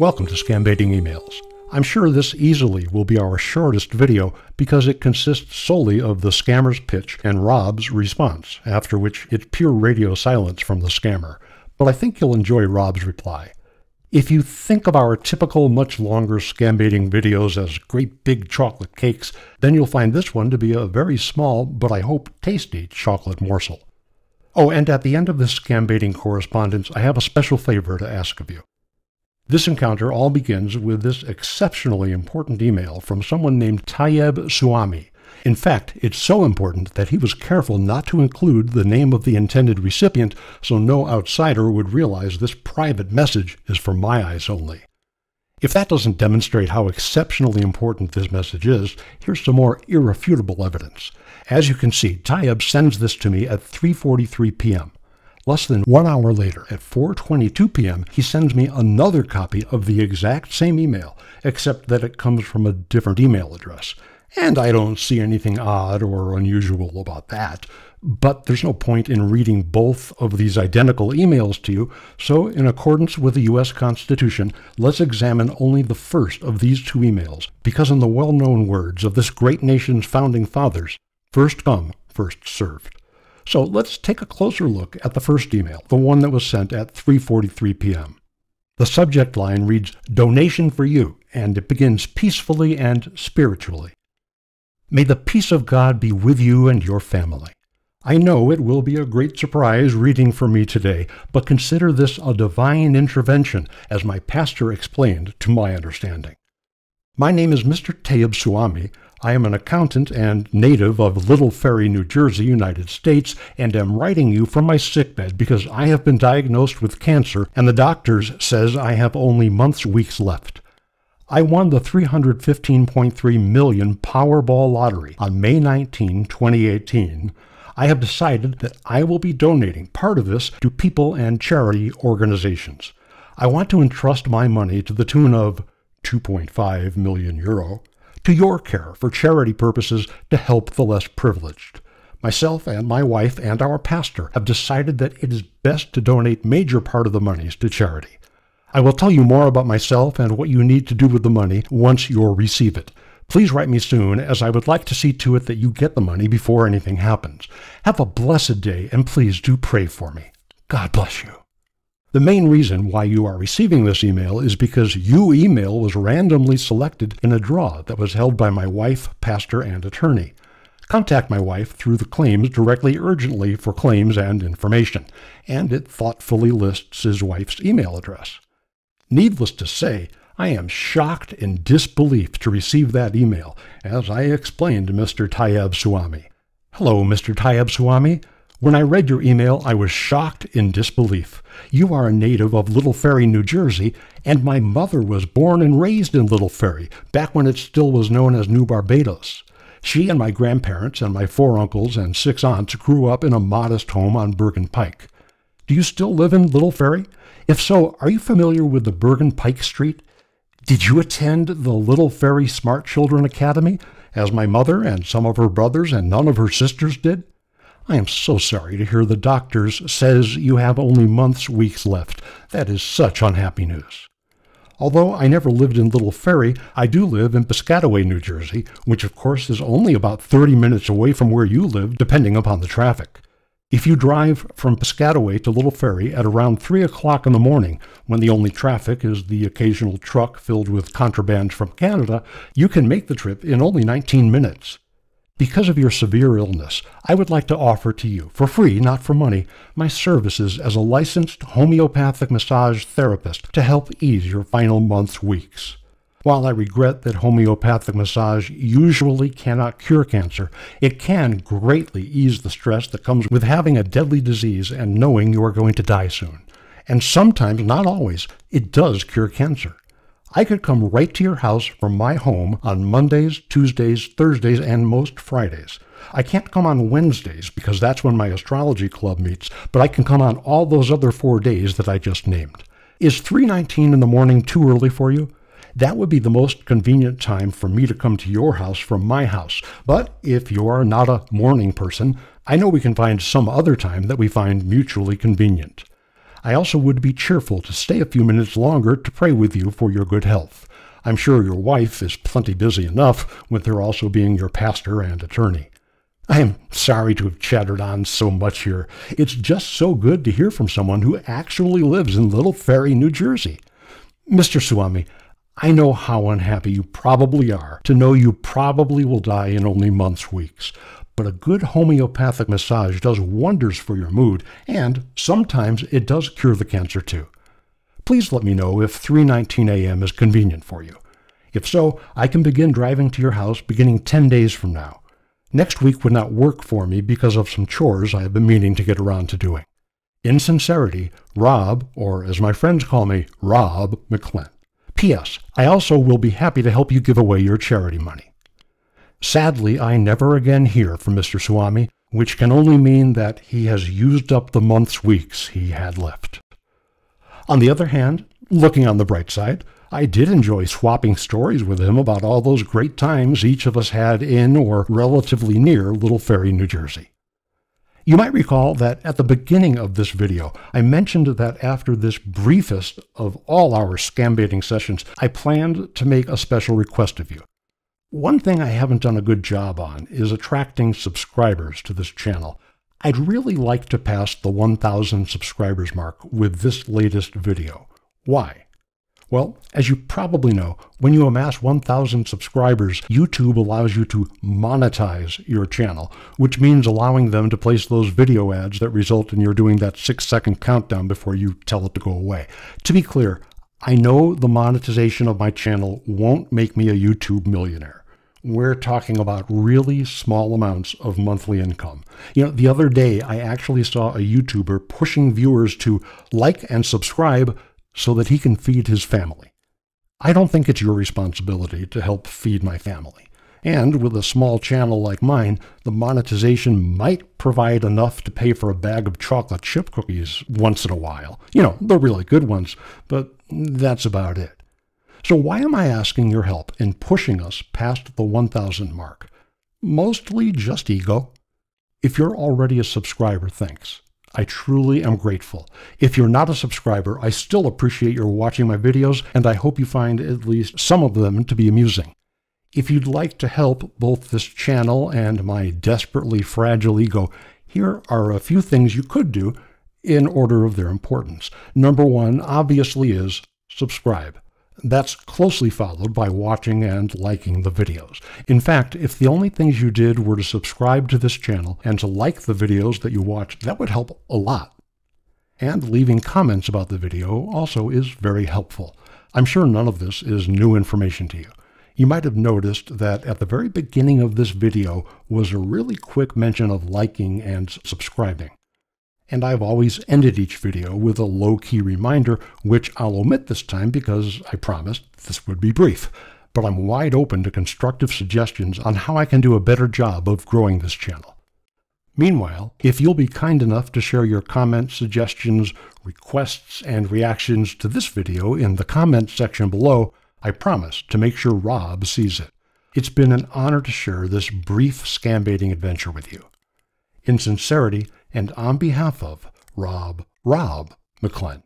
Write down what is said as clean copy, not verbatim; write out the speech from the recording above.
Welcome to Scambaiting Emails. I'm sure this easily will be our shortest video because it consists solely of the scammer's pitch and Rob's response, after which it's pure radio silence from the scammer. But I think you'll enjoy Rob's reply. If you think of our typical much longer Scambaiting videos as great big chocolate cakes, then you'll find this one to be a very small, but I hope tasty, chocolate morsel. Oh, and at the end of this Scambaiting correspondence, I have a special favor to ask of you. This encounter all begins with this exceptionally important email from someone named Tayyib Suami. In fact, it's so important that he was careful not to include the name of the intended recipient so no outsider would realize this private message is for my eyes only. If that doesn't demonstrate how exceptionally important this message is, here's some more irrefutable evidence. As you can see, Tayyib sends this to me at 3:43 p.m. Less than 1 hour later, at 4:22 p.m., he sends me another copy of the exact same email, except that it comes from a different email address. And I don't see anything odd or unusual about that. But there's no point in reading both of these identical emails to you, so in accordance with the U.S. Constitution, let's examine only the first of these two emails, because in the well-known words of this great nation's founding fathers, first come, first served. So let's take a closer look at the first email, the one that was sent at 3:43 p.m. The subject line reads, "Donation for you," and it begins peacefully and spiritually. May the peace of God be with you and your family. I know it will be a great surprise reading for me today, but consider this a divine intervention, as my pastor explained to my understanding. My name is Mr. Tayyib Suami. I am an accountant and native of Little Ferry, New Jersey, United States, and am writing you from my sickbed because I have been diagnosed with cancer and the doctors says I have only weeks left. I won the $315.3 million Powerball lottery on May 19, 2018. I have decided that I will be donating part of this to people and charity organizations. I want to entrust my money to the tune of €2.5 million to your care for charity purposes to help the less privileged. Myself and my wife and our pastor have decided that it is best to donate major part of the monies to charity. I will tell you more about myself and what you need to do with the money once you receive it. Please write me soon, as I would like to see to it that you get the money before anything happens. Have a blessed day, and please do pray for me. God bless you. The main reason why you are receiving this email is because your email was randomly selected in a draw that was held by my wife, pastor, and attorney. Contact my wife through the claims directly urgently for claims and information, and it thoughtfully lists his wife's email address. Needless to say, I am shocked in disbelief to receive that email, as I explained to Mr. Tayyib Suami. Hello, Mr. Tayyib Suami. When I read your email, I was shocked in disbelief. You are a native of Little Ferry, New Jersey, and my mother was born and raised in Little Ferry, back when it still was known as New Barbados. She and my grandparents and my 4 uncles and 6 aunts grew up in a modest home on Bergen Pike. Do you still live in Little Ferry? If so, are you familiar with the Bergen Pike Street? Did you attend the Little Ferry Smart Children Academy, as my mother and some of her brothers and none of her sisters did? I am so sorry to hear the doctors says you have only weeks left. That is such unhappy news. Although I never lived in Little Ferry, I do live in Piscataway, New Jersey, which of course is only about 30 minutes away from where you live, depending upon the traffic. If you drive from Piscataway to Little Ferry at around 3 o'clock in the morning, when the only traffic is the occasional truck filled with contraband from Canada, you can make the trip in only 19 minutes. Because of your severe illness, I would like to offer to you, for free, not for money, my services as a licensed homeopathic massage therapist to help ease your final weeks. While I regret that homeopathic massage usually cannot cure cancer, it can greatly ease the stress that comes with having a deadly disease and knowing you are going to die soon. And sometimes, not always, it does cure cancer. I could come right to your house from my home on Mondays, Tuesdays, Thursdays, and most Fridays. I can't come on Wednesdays because that's when my astrology club meets, but I can come on all those other 4 days that I just named. Is 3:19 in the morning too early for you? That would be the most convenient time for me to come to your house from my house. But if you are not a morning person, I know we can find some other time that we find mutually convenient. I also would be cheerful to stay a few minutes longer to pray with you for your good health. I'm sure your wife is plenty busy enough, with her also being your pastor and attorney. I am sorry to have chattered on so much here. It's just so good to hear from someone who actually lives in Little Ferry, New Jersey. Mr. Swami, I know how unhappy you probably are to know you probably will die in only months, weeks. But a good homeopathic massage does wonders for your mood, and sometimes it does cure the cancer too. Please let me know if 3:19 a.m. is convenient for you. If so, I can begin driving to your house beginning 10 days from now. Next week would not work for me because of some chores I have been meaning to get around to doing. In sincerity, Rob, or as my friends call me, Rob McClent. P.S. I also will be happy to help you give away your charity money. Sadly, I never again hear from Mr. Swami, which can only mean that he has used up the month's weeks he had left. On the other hand, looking on the bright side, I did enjoy swapping stories with him about all those great times each of us had in or relatively near Little Ferry, New Jersey. You might recall that at the beginning of this video, I mentioned that after this briefest of all our scambaiting sessions, I planned to make a special request of you. One thing I haven't done a good job on is attracting subscribers to this channel. I'd really like to pass the 1,000 subscribers mark with this latest video. Why? Well, as you probably know, when you amass 1,000 subscribers, YouTube allows you to monetize your channel, which means allowing them to place those video ads that result in your doing that 6-second countdown before you tell it to go away. To be clear, I know the monetization of my channel won't make me a YouTube millionaire. We're talking about really small amounts of monthly income. You know, the other day I actually saw a YouTuber pushing viewers to like and subscribe so that he can feed his family. I don't think it's your responsibility to help feed my family. And with a small channel like mine, the monetization might provide enough to pay for a bag of chocolate chip cookies once in a while. You know, the really good ones, but that's about it. So why am I asking your help in pushing us past the 1,000 mark? Mostly just ego. If you're already a subscriber, thanks. I truly am grateful. If you're not a subscriber, I still appreciate your watching my videos, and I hope you find at least some of them to be amusing. If you'd like to help both this channel and my desperately fragile ego, here are a few things you could do in order of their importance. Number one, obviously, is subscribe. That's closely followed by watching and liking the videos. In fact, if the only things you did were to subscribe to this channel and to like the videos that you watch, that would help a lot. And leaving comments about the video also is very helpful. I'm sure none of this is new information to you. You might have noticed that at the very beginning of this video was a really quick mention of liking and subscribing. And I've always ended each video with a low-key reminder, which I'll omit this time because I promised this would be brief. But I'm wide open to constructive suggestions on how I can do a better job of growing this channel. Meanwhile, if you'll be kind enough to share your comments, suggestions, requests, and reactions to this video in the comments section below, I promise to make sure Rob sees it. It's been an honor to share this brief scambaiting adventure with you. In sincerity, and on behalf of Rob McClent.